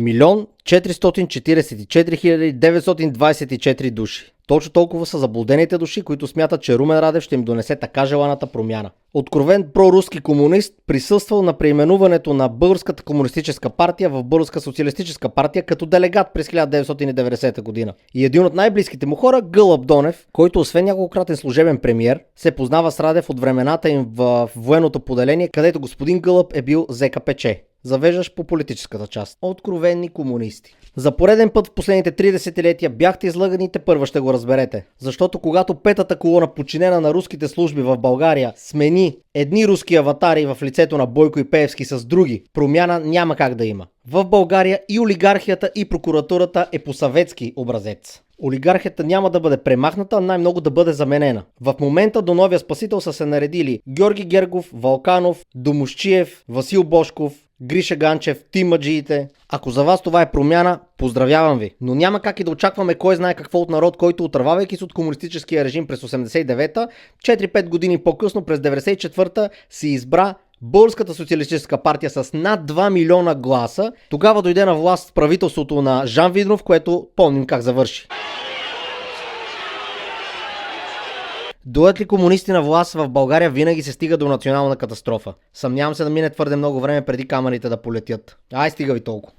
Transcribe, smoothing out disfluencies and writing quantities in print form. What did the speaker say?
Милион 444 924 души. Точно толкова са заблудените души, които смятат, че Румен Радев ще им донесе така желаната промяна. Откровен проруски комунист, присъствал на преименуването на Българската комунистическа партия в Българска социалистическа партия като делегат през 1990 година. И един от най-близките му хора, Гълъб Донев, който освен няколкократен служебен премиер, се познава с Радев от времената им в военното поделение, където господин Гълъб е бил ЗКПЧ. Завеждаш по политическата част. Откровенни комунисти. За пореден път в последните 3 десетилетия бяхте излъгани и тепърва ще го разберете. Защото когато петата колона, подчинена на руските служби в България, смени едни руски аватари в лицето на Бойко и Пеевски с други, промяна няма как да има. В България и олигархията, и прокуратурата е по съветски образец. Олигархията няма да бъде премахната, най-много да бъде заменена. В момента до новия спасител са се наредили Георги Гергов, Вълканов, Домусчиев, Васил Божков, Гриша Ганчев, тимаджиите. Ако за вас това е промяна, поздравявам ви. Но няма как и да очакваме кой знае какво от народ, който отървавайки се от комунистическия режим през 89-та, 4-5 години по-късно през 94-та си избра Българската социалистическа партия с над 2 милиона гласа. Тогава дойде на власт правителството на Жан Виденов, което помним как завърши. Дойдат ли комунисти на власт в България, винаги се стига до национална катастрофа. Съмнявам се да мине твърде много време преди камъните да полетят. Ай, стига ви толкова.